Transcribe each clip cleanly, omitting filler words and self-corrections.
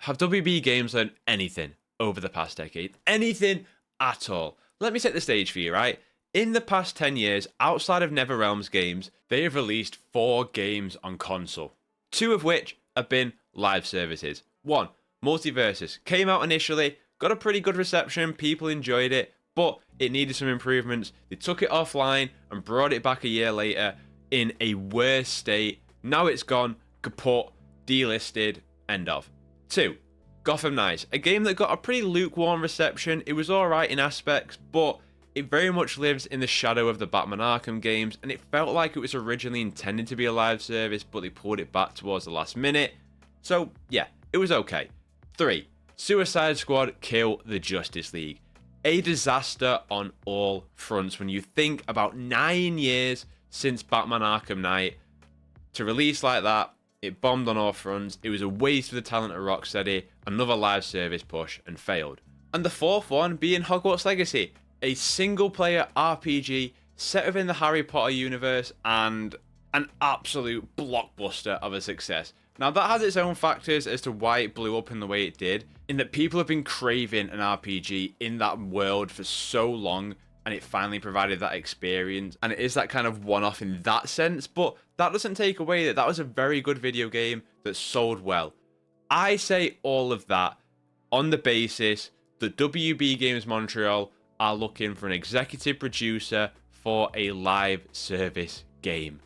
Have WB Games learned anything over the past decade? Anything at all? Let me set the stage for you, right? In the past 10 years, outside of NetherRealm's games, they have released 4 games on console. 2 of which have been live services. 1, Multiversus, came out initially, got a pretty good reception, people enjoyed it, but it needed some improvements. They took it offline and brought it back a year later in a worse state. Now it's gone, kaput, delisted, end of. 2, Gotham Knights, a game that got a pretty lukewarm reception. It was alright in aspects, but it very much lives in the shadow of the Batman Arkham games, and it felt like it was originally intended to be a live service, but they pulled it back towards the last minute. So yeah, it was okay. 3, Suicide Squad Kill the Justice League. A disaster on all fronts when you think about 9 years since Batman Arkham Knight. To release like that, it bombed on all fronts. It was a waste of the talent of Rocksteady, another live service push, and failed. And the 4th one being Hogwarts Legacy, a single-player RPG set within the Harry Potter universe and an absolute blockbuster of a success. Now, that has its own factors as to why it blew up in the way it did, in that people have been craving an RPG in that world for so long, and it finally provided that experience, and it is that kind of one-off in that sense, but that doesn't take away that that was a very good video game that sold well. I say all of that on the basis that WB Games Montreal are looking for an executive producer for a live service game.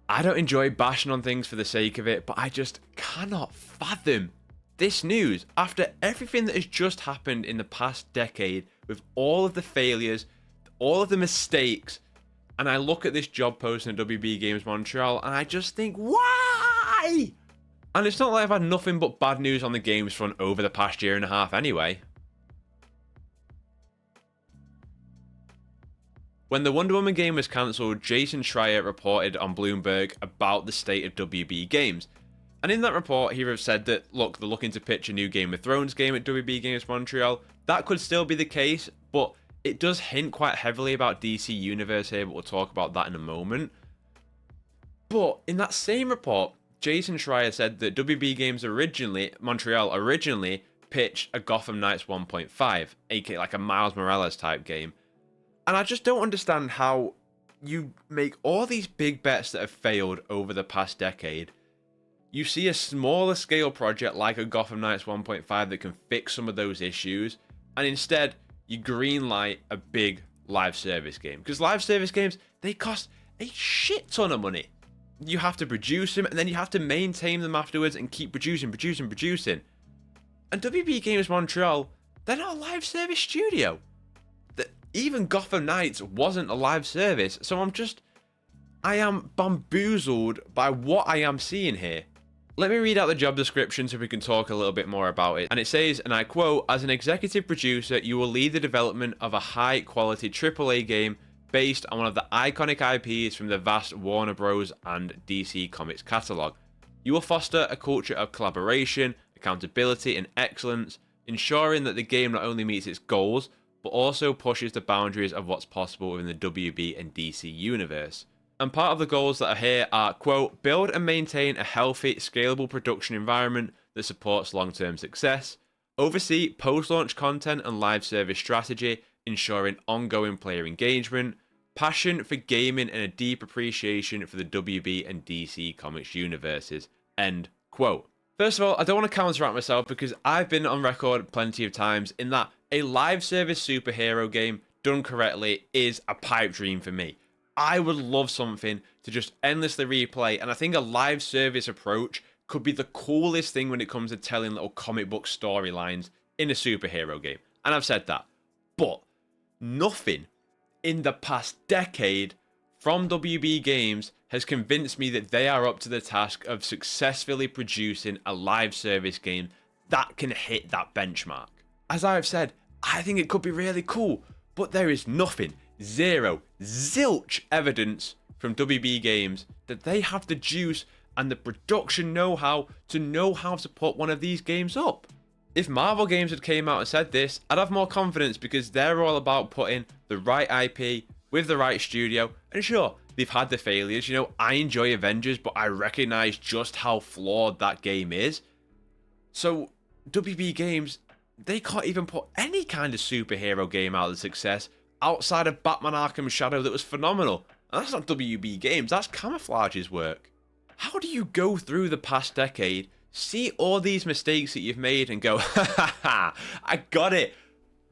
I don't enjoy bashing on things for the sake of it, but I just cannot fathom this news after everything that has just happened in the past decade with all of the failures, all of the mistakes, and I look at this job post in WB Games Montreal and I just think, why? And it's not like I've had nothing but bad news on the games front over the past year and a half anyway. When the Wonder Woman game was cancelled, Jason Schreier reported on Bloomberg about the state of WB Games. And in that report, he said that, look, they're looking to pitch a new Game of Thrones game at WB Games Montreal. That could still be the case, but it does hint quite heavily about DC Universe here, but we'll talk about that in a moment. But in that same report, Jason Schreier said that WB Games Montreal originally pitched a Gotham Knights 1.5, aka like a Miles Morales type game. And I just don't understand how you make all these big bets that have failed over the past decade. You see a smaller scale project like a Gotham Knights 1.5 that can fix some of those issues, and instead you greenlight a big live service game. Because live service games, they cost a shit ton of money. You have to produce them, and then you have to maintain them afterwards and keep producing. And WB Games Montreal, they're not a live service studio. Even Gotham Knights wasn't a live service, so I am bamboozled by what I am seeing here. Let me read out the job description so we can talk a little bit more about it. And it says, and I quote, "As an executive producer, you will lead the development of a high-quality AAA game based on one of the iconic IPs from the vast Warner Bros. And DC Comics catalog. You will foster a culture of collaboration, accountability, and excellence, ensuring that the game not only meets its goals, but also pushes the boundaries of what's possible within the WB and DC universe. And part of the goals that are here are, quote, build and maintain a healthy, scalable production environment that supports long-term success, oversee post-launch content and live service strategy, ensuring ongoing player engagement, passion for gaming and a deep appreciation for the WB and DC Comics universes," end quote. First of all, I don't want to counteract myself because I've been on record plenty of times in that a live service superhero game done correctly is a pipe dream for me. I would love something to just endlessly replay, and I think a live service approach could be the coolest thing when it comes to telling little comic book storylines in a superhero game. And I've said that. But nothing in the past decade from WB Games has convinced me that they are up to the task of successfully producing a live service game that can hit that benchmark. As I've said, I think it could be really cool, but there is nothing, zero, zilch evidence from WB Games that they have the juice and the production know-how to put one of these games up. If Marvel Games had came out and said this, I'd have more confidence because they're all about putting the right IP with the right studio. And sure, they've had the failures. You know, I enjoy Avengers, but I recognize just how flawed that game is. So WB Games, they can't even put any kind of superhero game out of success outside of Batman Arkham Shadow that was phenomenal. And that's not WB Games, that's Camouflage's work. How do you go through the past decade, see all these mistakes that you've made and go, ha ha ha, I got it.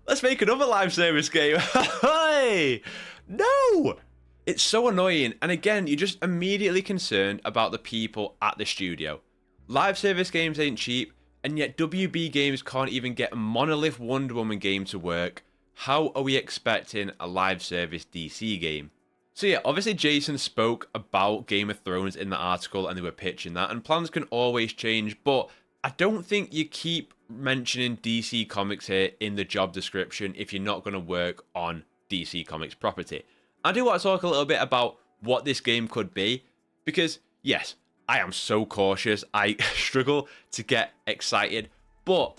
Let's make another live service game. Hey! No! It's so annoying. And again, you're just immediately concerned about the people at the studio. Live service games ain't cheap, and yet WB Games can't even get a monolith Wonder Woman game to work. How are we expecting a live service DC game? So yeah, obviously Jason spoke about Game of Thrones in the article and they were pitching that, and plans can always change, but I don't think you keep mentioning DC Comics here in the job description if you're not going to work on DC Comics property. I do want to talk a little bit about what this game could be, because yes, I am so cautious. I struggle to get excited, but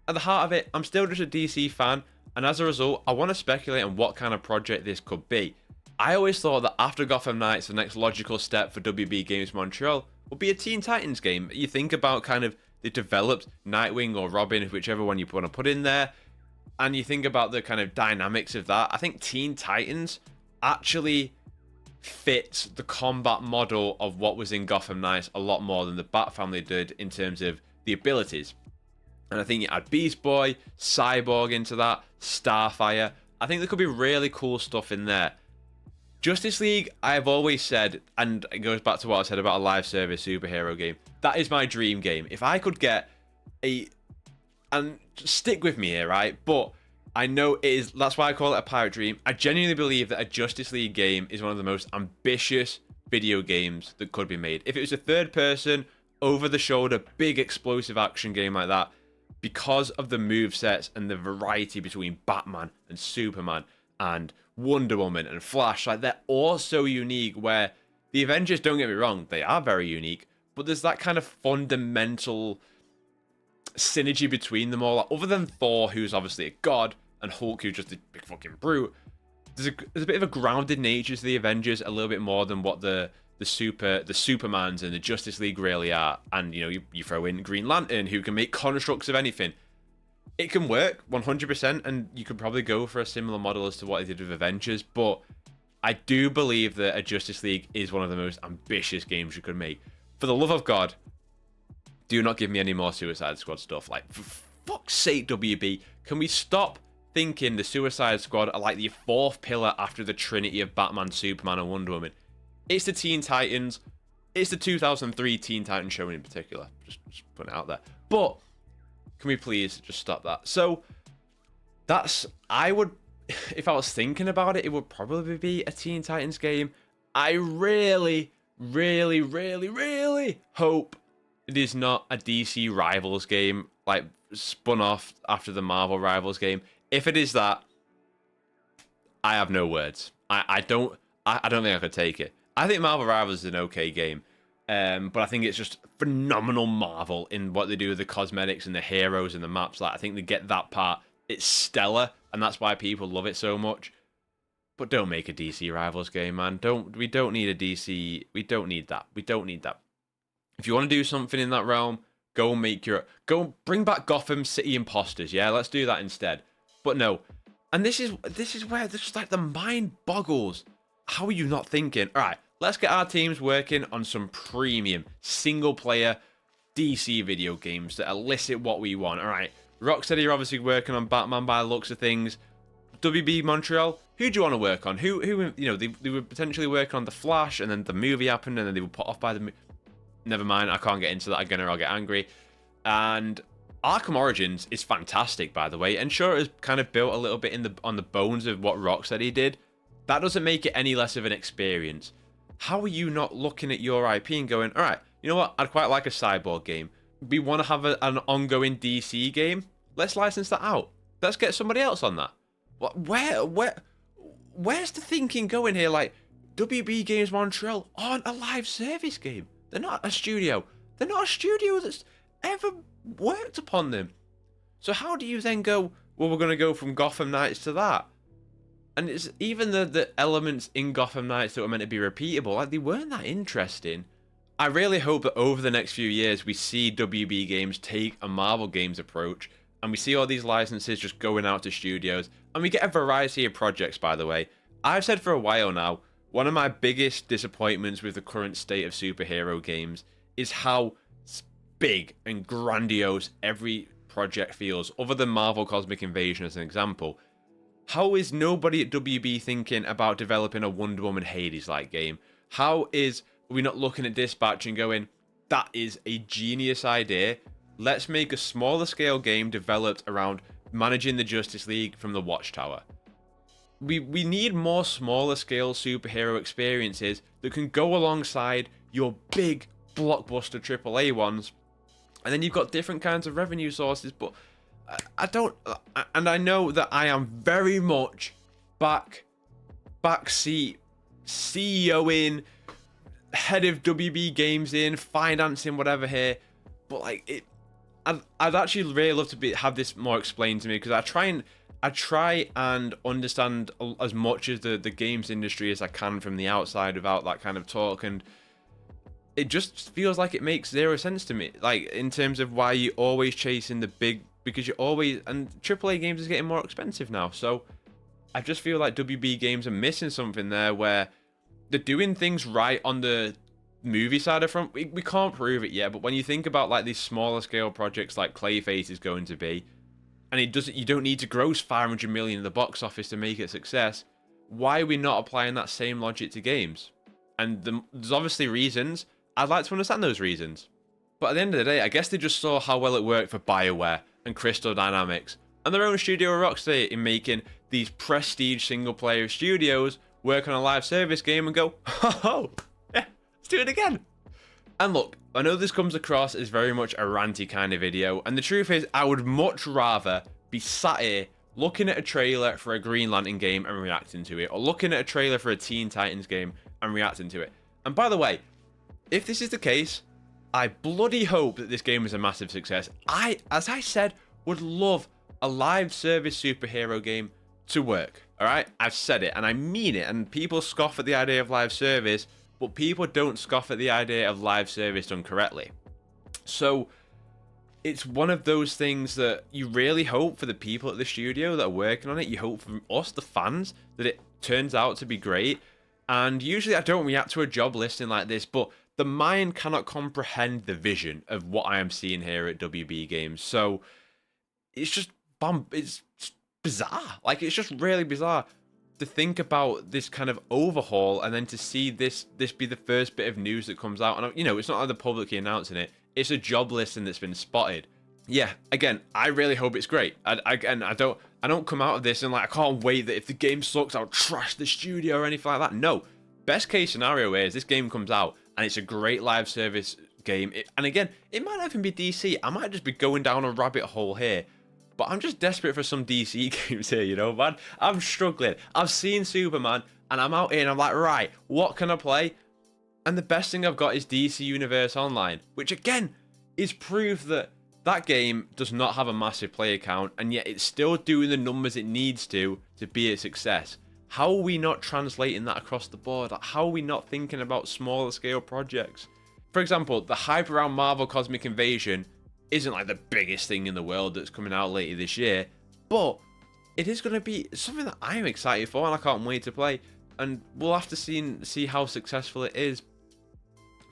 at the heart of it, I'm still just a DC fan, and as a result, I want to speculate on what kind of project this could be. I always thought that after Gotham Knights, the next logical step for WB Games Montreal would be a Teen Titans game. You think about kind of the developed Nightwing or Robin, whichever one you want to put in there, and you think about the kind of dynamics of that. I think Teen Titans actually fits the combat model of what was in Gotham Knights a lot more than the Bat Family did in terms of the abilities. And I think you add Beast Boy, Cyborg into that, Starfire. I think there could be really cool stuff in there. Justice League, I have always said, and it goes back to what I said about a live service superhero game, that is my dream game. If I could get and stick with me here, right? But I know it is, that's why I call it a pirate dream. I genuinely believe that a Justice League game is one of the most ambitious video games that could be made. If it was a third person, over the shoulder, big explosive action game like that, because of the movesets and the variety between Batman and Superman and Wonder Woman and Flash, like they're all so unique, where the Avengers, don't get me wrong, they are very unique, but there's that kind of fundamental synergy between them all. Like, other than Thor, who's obviously a god, and Hulk, who's just a big fucking brute, there's a bit of a grounded nature to the Avengers, a little bit more than what the Supermans and the Justice League really are. And you know, you throw in Green Lantern, who can make constructs of anything. It can work 100%, and you could probably go for a similar model as to what they did with Avengers, but I do believe that a Justice League is one of the most ambitious games you could make. For the love of God, do not give me any more Suicide Squad stuff. Like, for fuck's sake, WB, can we stop thinking the Suicide Squad are like the fourth pillar after the trinity of Batman, Superman, and Wonder Woman? It's the Teen Titans. It's the 2003 Teen Titans show in particular. Just putting it out there. But can we please just stop that? So that's, I would, if I was thinking about it, it would probably be a Teen Titans game. I really, really, really, really hope it is not a DC Rivals game, like spun off after the Marvel Rivals game. If it is that, I have no words. I don't think I could take it. I think Marvel Rivals is an okay game. But I think it's just phenomenal Marvel in what they do with the cosmetics and the heroes and the maps. Like, I think they get that part. It's stellar, and that's why people love it so much. But don't make a DC Rivals game, man. We don't need a DC. We don't need that. We don't need that. If you want to do something in that realm, go bring back Gotham City Imposters. Yeah, let's do that instead. But no, and this is where just like the mind boggles. How are you not thinking? All right, let's get our teams working on some premium single-player DC video games that elicit what we want. All right, Rocksteady are obviously working on Batman by the looks of things. WB Montreal, who do you want to work on? Who you know, they were potentially working on The Flash, and then the movie happened, and then they were put off by the... Never mind, I can't get into that again or I'll get angry. And Arkham Origins is fantastic, by the way, and sure, it was kind of built a little bit on the bones of what Rocksteady did. That doesn't make it any less of an experience. How are you not looking at your IP and going, all right, you know what, I'd quite like a Cyborg game. We want to have an ongoing DC game. Let's license that out. Let's get somebody else on that. Where's the thinking going here? Like, WB Games Montreal aren't a live service game. They're not a studio. They're not a studio that's ever worked upon them. So how do you then go, well, we're going to go from Gotham Knights to that? And it's even the elements in Gotham Knights that were meant to be repeatable, like, they weren't that interesting. I really hope that over the next few years we see WB Games take a Marvel Games approach, and we see all these licenses just going out to studios, and we get a variety of projects, by the way. I've said for a while now, one of my biggest disappointments with the current state of superhero games is how big and grandiose every project feels, other than Marvel Cosmic Invasion as an example. How is nobody at WB thinking about developing a Wonder Woman Hades-like game? How is we not looking at Dispatch and going, that is a genius idea. Let's make a smaller scale game developed around managing the Justice League from the Watchtower. We need more smaller scale superhero experiences that can go alongside your big blockbuster AAA ones. And then you've got different kinds of revenue sources, but I don't, and I know that I am very much backseat CEOing, head of WB Games in, financing, whatever here, but like I'd actually really love to have this more explained to me, because I try and understand as much as the games industry as I can from the outside without that kind of talk, and it just feels like it makes zero sense to me, like in terms of why you're always chasing the big, because you're always, and AAA games is getting more expensive now, so I just feel like WB Games are missing something there, where they're doing things right on the movie side of front. We can't prove it yet, but when you think about like these smaller scale projects like Clayface is going to be, and you don't need to gross 500 million in the box office to make it a success, why are we not applying that same logic to games? And there's obviously reasons. I'd like to understand those reasons. But at the end of the day, I guess they just saw how well it worked for BioWare and Crystal Dynamics and their own studio Rocksteady in making these prestige single player studios work on a live service game and go, oh, yeah, let's do it again. And look, I know this comes across as very much a ranty kind of video, and the truth is, I would much rather be sat here looking at a trailer for a Green Lantern game and reacting to it, or looking at a trailer for a Teen Titans game and reacting to it. And by the way, if this is the case, I bloody hope that this game is a massive success. As I said, would love a live service superhero game to work. Alright? I've said it, and I mean it, and people scoff at the idea of live service, but people don't scoff at the idea of live service done correctly. So, it's one of those things that you really hope for the people at the studio that are working on it. You hope from us, the fans, that it turns out to be great. And usually I don't react to a job listing like this, but the mind cannot comprehend the vision of what I am seeing here at WB Games. So, it's just it's bizarre. Like, it's just really bizarre to think about this kind of overhaul, and then to see this be the first bit of news that comes out. And, you know, it's not like they're publicly announcing it. It's a job listing that's been spotted. Yeah, again, I really hope it's great. I don't come out of this and like, I can't wait that if the game sucks, I'll trash the studio or anything like that. No. Best case scenario is this game comes out and it's a great live service game. And again, it might not even be DC. I might just be going down a rabbit hole here. But I'm just desperate for some DC games here, you know, man. I'm struggling. I've seen Superman, and I'm out here, and I'm like, right, what can I play? And the best thing I've got is DC Universe Online, which, again, is proof that that game does not have a massive player count, and yet it's still doing the numbers it needs to be a success. How are we not translating that across the board? How are we not thinking about smaller scale projects? For example, the hype around Marvel Cosmic Invasion isn't like the biggest thing in the world that's coming out later this year, but it is going to be something that I'm excited for, and I can't wait to play, and we'll have to see how successful it is.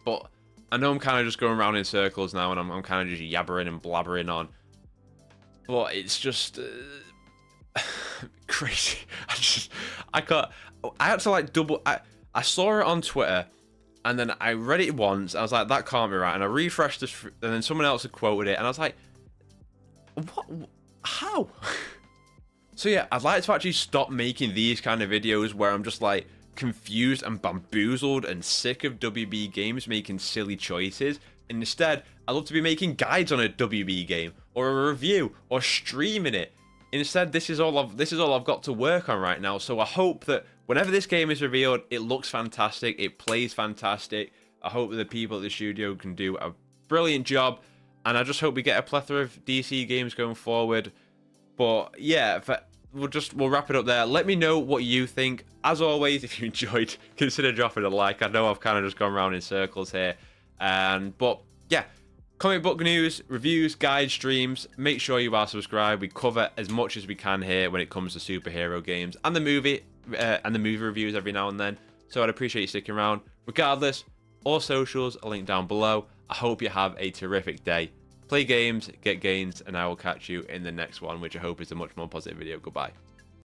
But I know I'm kind of just going around in circles now, and I'm kind of just yabbering and blabbering on, but it's just crazy. I had to like I saw it on Twitter, and then I read it once. I was like, that can't be right. And I refreshed this, and then someone else had quoted it. And I was like, what? How? So yeah, I'd like to actually stop making these kind of videos where I'm just like confused and bamboozled and sick of WB Games making silly choices. And instead, I love to be making guides on a WB game, or a review, or streaming it. Instead, this is all I've got to work on right now. So I hope that whenever this game is revealed, it looks fantastic, it plays fantastic. I hope that the people at the studio can do a brilliant job, and I just hope we get a plethora of DC games going forward. But yeah, for we'll wrap it up there. Let me know what you think. As always, if you enjoyed, consider dropping a like. I know I've kind of just gone around in circles here, but yeah, comic book news, reviews, guide streams. Make sure you are subscribed. We cover as much as we can here when it comes to superhero games and the movie reviews every now and then. So I'd appreciate you sticking around. Regardless, all socials are linked down below. I hope you have a terrific day. Play games, get gains, and I will catch you in the next one, which I hope is a much more positive video. Goodbye.